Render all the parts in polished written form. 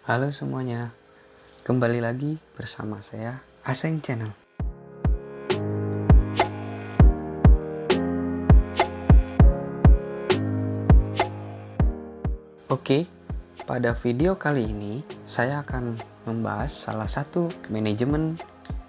Halo semuanya, kembali lagi bersama saya Aseng Channel. Oke, pada video kali ini saya akan membahas salah satu manajemen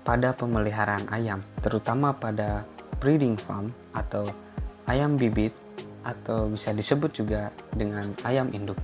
pada pemeliharaan ayam, terutama pada breeding farm atau ayam bibit atau bisa disebut juga dengan ayam induk.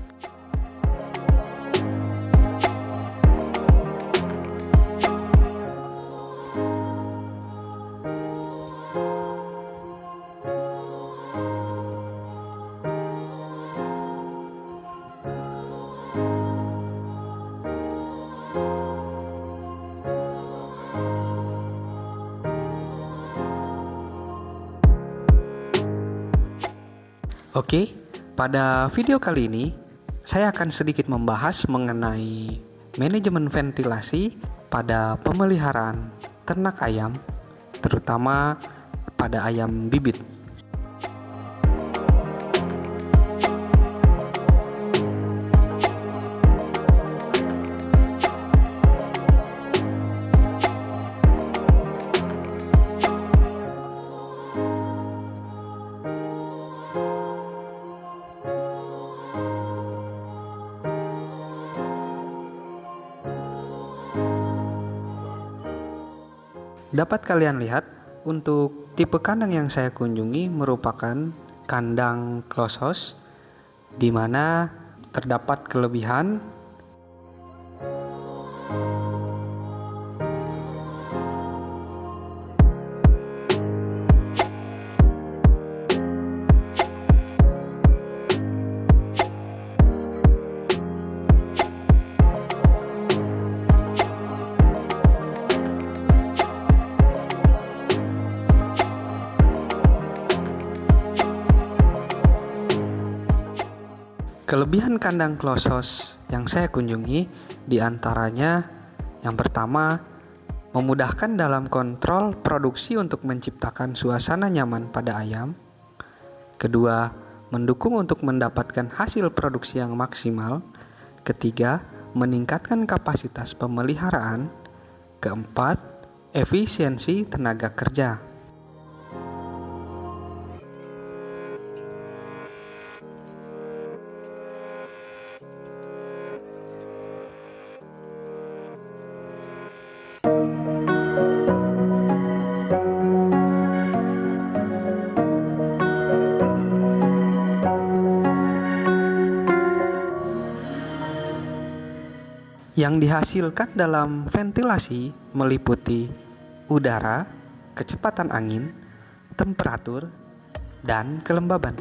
Oke, pada video kali ini saya akan sedikit membahas mengenai manajemen ventilasi pada pemeliharaan ternak ayam, terutama pada ayam bibit. Dapat kalian lihat, untuk tipe kandang yang saya kunjungi merupakan kandang close house, di mana terdapat kelebihan kelebihan kandang close house yang saya kunjungi diantaranya yang pertama, memudahkan dalam kontrol produksi untuk menciptakan suasana nyaman pada ayam. Kedua, mendukung untuk mendapatkan hasil produksi yang maksimal. Ketiga, meningkatkan kapasitas pemeliharaan. Keempat, efisiensi tenaga kerja. Yang dihasilkan dalam ventilasi meliputi udara, kecepatan angin, temperatur, dan kelembaban.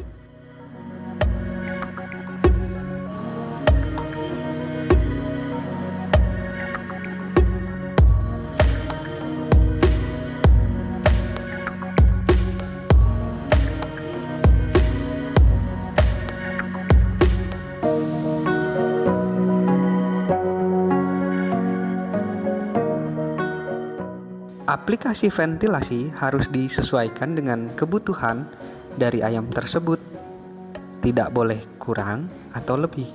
Aplikasi ventilasi harus disesuaikan dengan kebutuhan dari ayam tersebut, tidak boleh kurang atau lebih.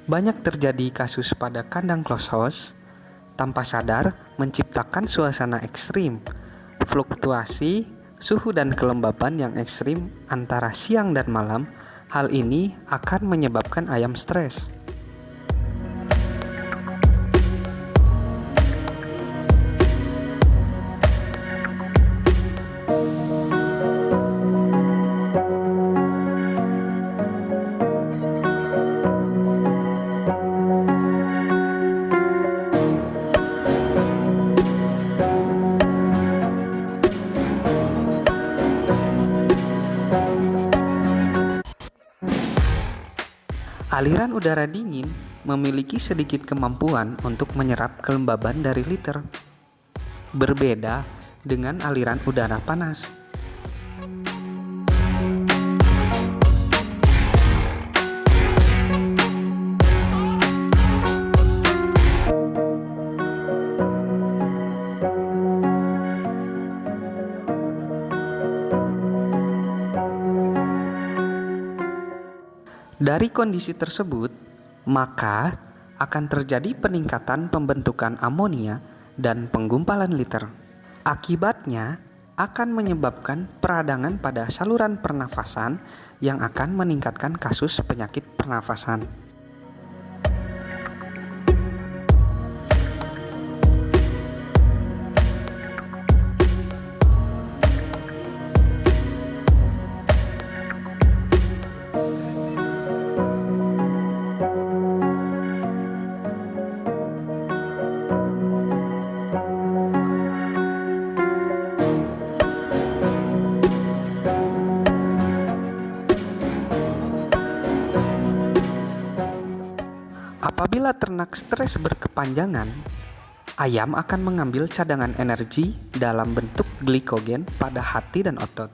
Banyak terjadi kasus pada kandang close house, tanpa sadar menciptakan suasana ekstrim, fluktuasi suhu dan kelembaban yang ekstrim antara siang dan malam. Hal ini akan menyebabkan ayam stres. Aliran udara dingin memiliki sedikit kemampuan untuk menyerap kelembaban dari liter. Berbeda dengan aliran udara panas. Dari kondisi tersebut, maka akan terjadi peningkatan pembentukan amonia dan penggumpalan liter. Akibatnya akan menyebabkan peradangan pada saluran pernafasan yang akan meningkatkan kasus penyakit pernafasan. Apabila ternak stres berkepanjangan, ayam akan mengambil cadangan energi dalam bentuk glikogen pada hati dan otot,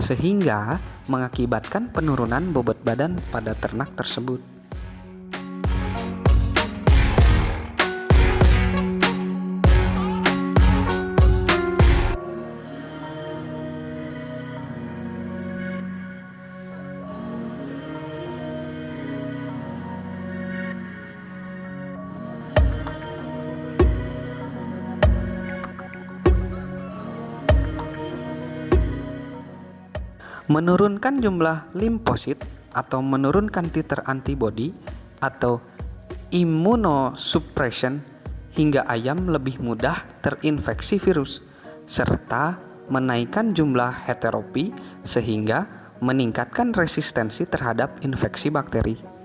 sehingga mengakibatkan penurunan bobot badan pada ternak tersebut. Menurunkan jumlah limfosit atau menurunkan titer antibodi atau immunosuppression hingga ayam lebih mudah terinfeksi virus, serta menaikkan jumlah heteropi sehingga meningkatkan resistensi terhadap infeksi bakteri.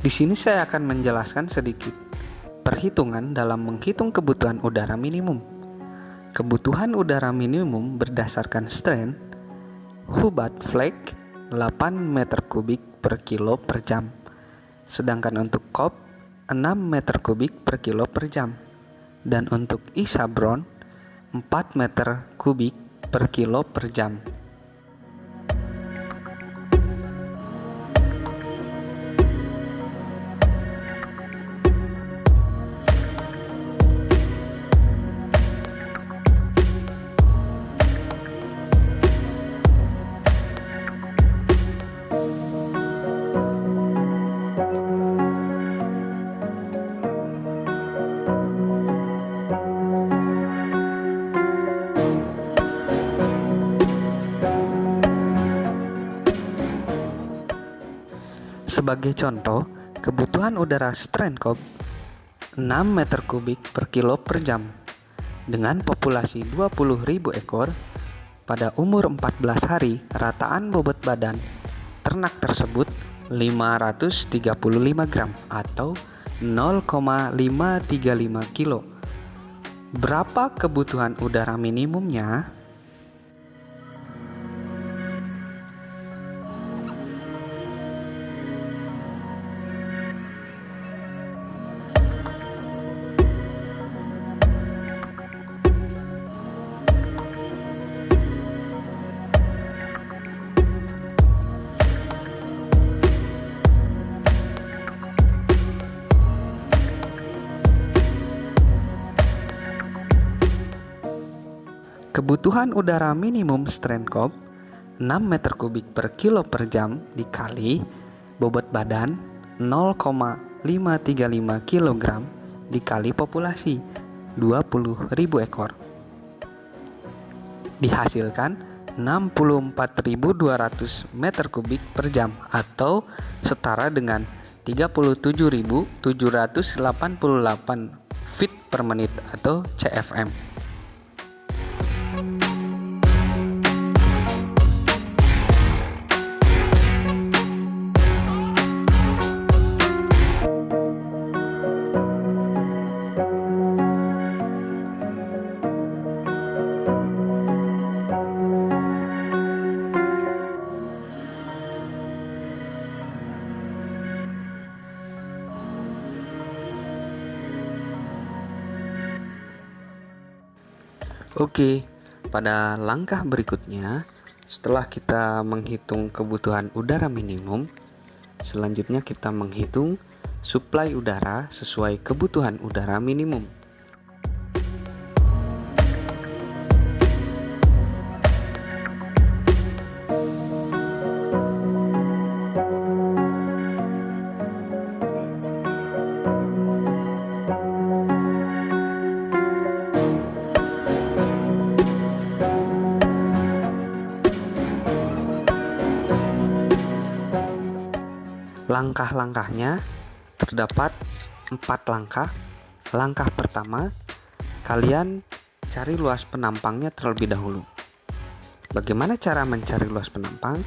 Di sini saya akan menjelaskan sedikit perhitungan dalam menghitung kebutuhan udara minimum. Kebutuhan udara minimum berdasarkan strain Hubbard-Flake 8 meter kubik per kilo per jam, sedangkan untuk Cobb 6 meter kubik per kilo per jam, dan untuk Isabron 4 meter kubik per kilo per jam. Sebagai contoh, kebutuhan udara strain Cobb 6 meter kubik per kilo per jam dengan populasi 20.000 ekor pada umur 14 hari. Rataan bobot badan ternak tersebut 535 gram atau 0,535 kilo. Berapa kebutuhan udara minimumnya? Kebutuhan udara minimum strain Cobb 6 meter kubik per kilo per jam dikali bobot badan 0,535 kg dikali populasi 20.000 ekor. Dihasilkan 64.200 meter kubik per jam atau setara dengan 37.788 feet per menit atau CFM. Oke, pada langkah berikutnya, setelah kita menghitung kebutuhan udara minimum, selanjutnya kita menghitung suplai udara sesuai kebutuhan udara minimum. Langkah-langkahnya terdapat 4 langkah. Langkah pertama, kalian cari luas penampangnya terlebih dahulu. Bagaimana cara mencari luas penampang?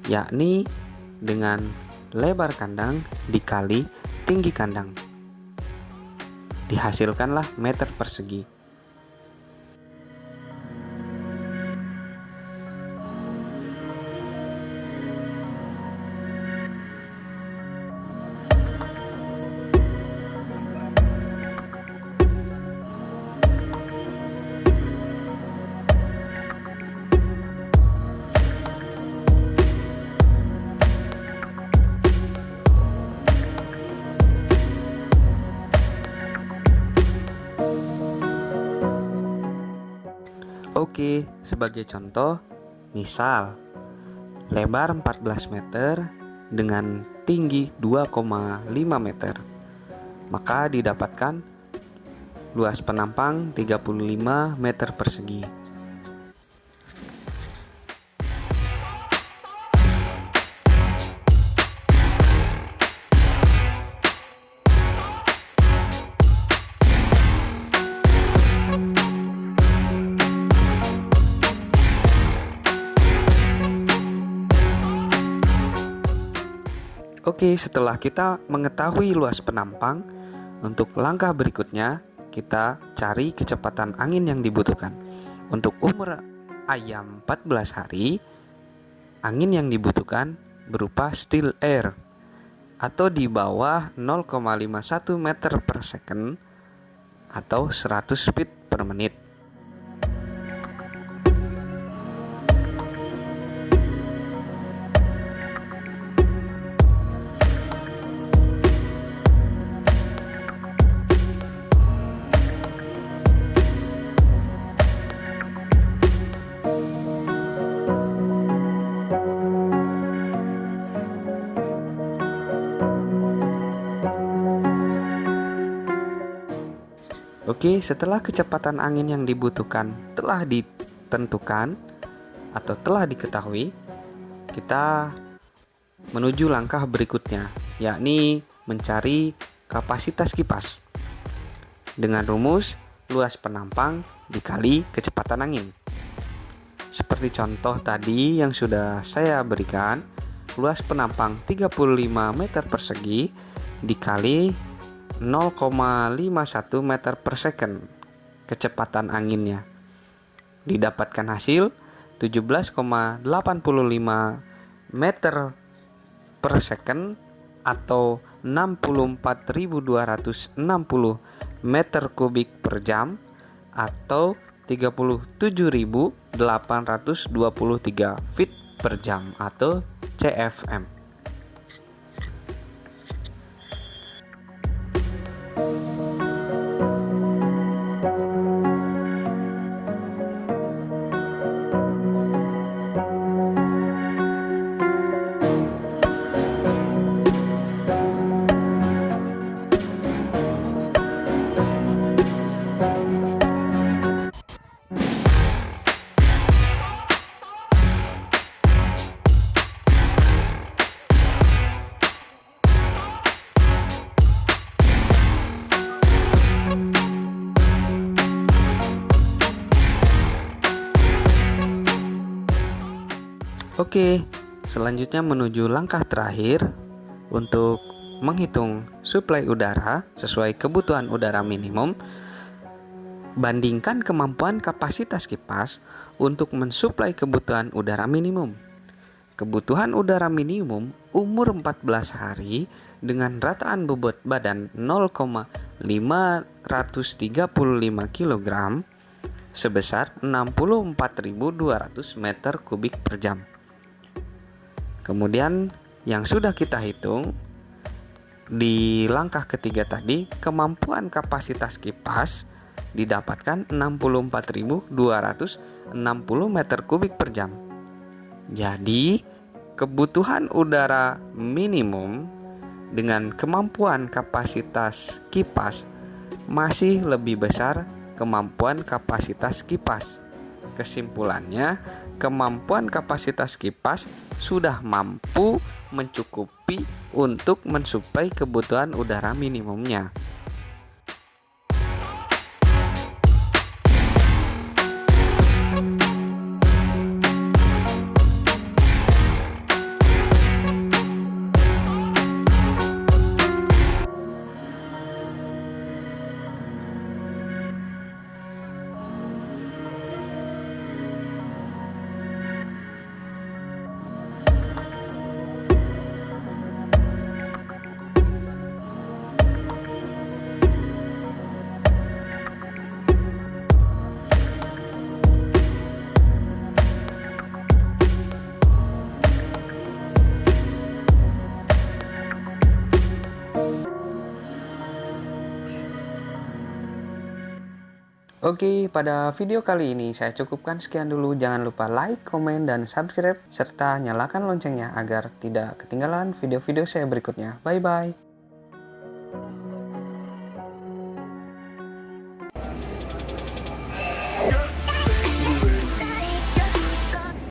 Yakni dengan lebar kandang dikali tinggi kandang. Dihasilkanlah meter persegi. Oke, sebagai contoh, misal lebar 14 meter dengan tinggi 2,5 meter. Maka didapatkan luas penampang 35 meter persegi. Oke, setelah kita mengetahui luas penampang, untuk langkah berikutnya kita cari kecepatan angin yang dibutuhkan. Untuk umur ayam 14 hari, angin yang dibutuhkan berupa still air atau di bawah 0,51 meter per second atau 100 feet per menit. Oke, setelah kecepatan angin yang dibutuhkan telah ditentukan atau telah diketahui, kita menuju langkah berikutnya, yakni mencari kapasitas kipas. Dengan rumus luas penampang dikali kecepatan angin. Seperti contoh tadi yang sudah saya berikan, luas penampang 35 meter persegi dikali 0,51 meter per second kecepatan anginnya. Didapatkan hasil 17,85 meter per second atau 64.260 meter kubik per jam atau 37.823 feet per jam atau CFM. Oke, selanjutnya menuju langkah terakhir untuk menghitung suplai udara sesuai kebutuhan udara minimum. Bandingkan kemampuan kapasitas kipas untuk mensuplai kebutuhan udara minimum. Kebutuhan udara minimum umur 14 hari dengan rataan bobot badan 0,535 kg sebesar 64.200 meter kubik per jam. Kemudian yang sudah kita hitung di langkah ketiga tadi, kemampuan kapasitas kipas didapatkan 64.260 meter kubik per jam. Jadi, kebutuhan udara minimum dengan kemampuan kapasitas kipas masih lebih besar kemampuan kapasitas kipas. Kesimpulannya, kemampuan kapasitas kipas sudah mampu mencukupi untuk mensuplai kebutuhan udara minimumnya. Oke, pada video kali ini saya cukupkan sekian dulu. Jangan lupa like, komen, dan subscribe, serta nyalakan loncengnya agar tidak ketinggalan video-video saya berikutnya. Bye-bye.